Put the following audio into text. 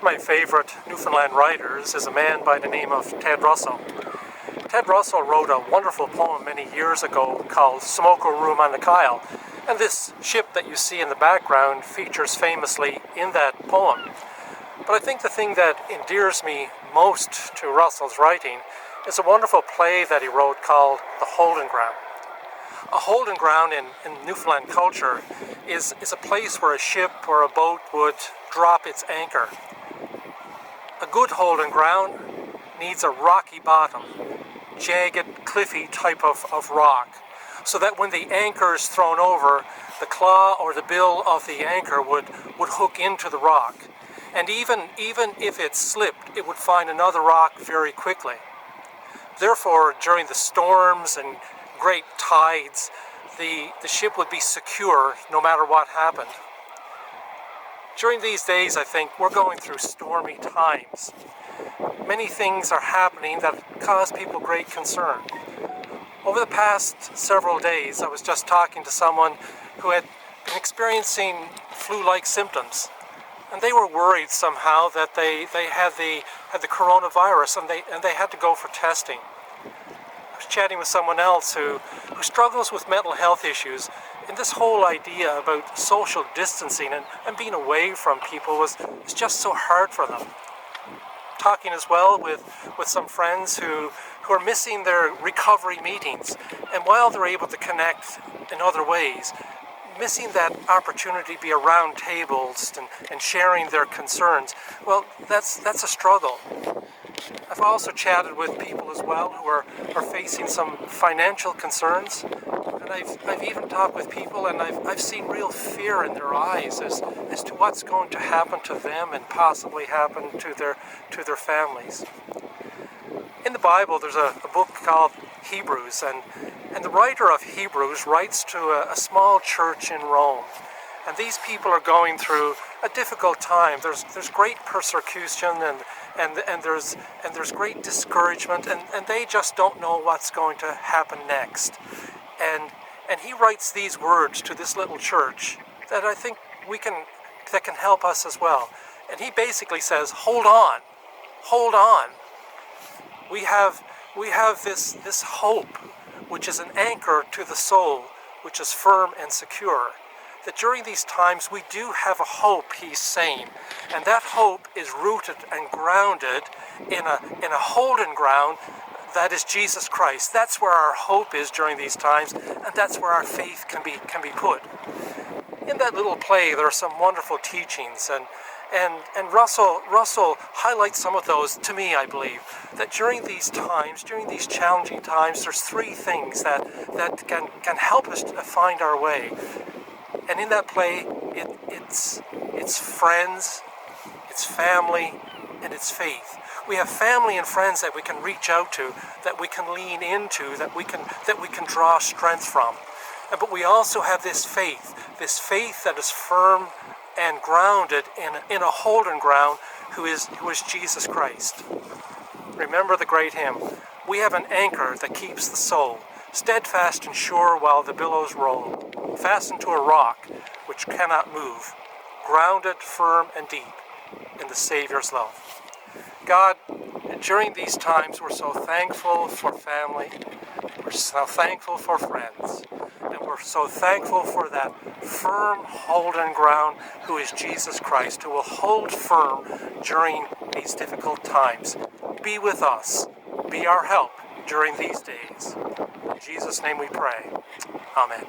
my favorite Newfoundland writers is a man by the name of Ted Russell. Ted Russell wrote a wonderful poem many years ago called Smoker Room on the Kyle, and this ship that you see in the background features famously in that poem. But I think the thing that endears me most to Russell's writing is a wonderful play that he wrote called The Holdin Ground. A holding ground in Newfoundland culture is a place where a ship or a boat would drop its anchor. A good holding ground needs a rocky bottom, jagged, cliffy type of rock, so that when the anchor is thrown over, the claw or the bill of the anchor would hook into the rock. And even if it slipped, it would find another rock very quickly. Therefore, during the storms and great tides, the ship would be secure no matter what happened. During these days, I think, we're going through stormy times. Many things are happening that cause people great concern. Over the past several days, I was just talking to someone who had been experiencing flu-like symptoms, and they were worried somehow that they had the coronavirus and they had to go for testing. I was chatting with someone else who struggles with mental health issues, and this whole idea about social distancing and being away from people was just so hard for them. Talking as well with some friends who are missing their recovery meetings, and while they're able to connect in other ways, missing that opportunity to be around tables and sharing their concerns, well, that's a struggle. I've also chatted with people as well who are facing some financial concerns, and I've even talked with people, and I've seen real fear in their eyes as to what's going to happen to them and possibly happen to their families. In the Bible, there's a book called Hebrews, and the writer of Hebrews writes to a small church in Rome. And these people are going through a difficult time. There's great persecution and there's great discouragement, and they just don't know what's going to happen next. And he writes these words to this little church that I think that can help us as well. And he basically says, hold on. We have this hope, which is an anchor to the soul, which is firm and secure. That during these times we do have a hope, he's saying, and that hope is rooted and grounded in a holding ground that is Jesus Christ. That's where our hope is during these times, and that's where our faith can be put. In that little play, there are some wonderful teachings, and Russell highlights some of those to me, I believe, that during these times, during these challenging times, there's three things that can help us to find our way. And in that play, it's friends, it's family, and it's faith. We have family and friends that we can reach out to, that we can lean into, that we can draw strength from. But we also have this faith that is firm and grounded in a holding ground who is Jesus Christ. Remember the great hymn, we have an anchor that keeps the soul, steadfast and sure while the billows roll, fastened to a rock which cannot move, grounded firm and deep in the Savior's love. God, during these times we're so thankful for family, we're so thankful for friends, and we're so thankful for that firm holding ground who is Jesus Christ, who will hold firm during these difficult times. Be with us, be our help during these days. In Jesus' name we pray. Amen.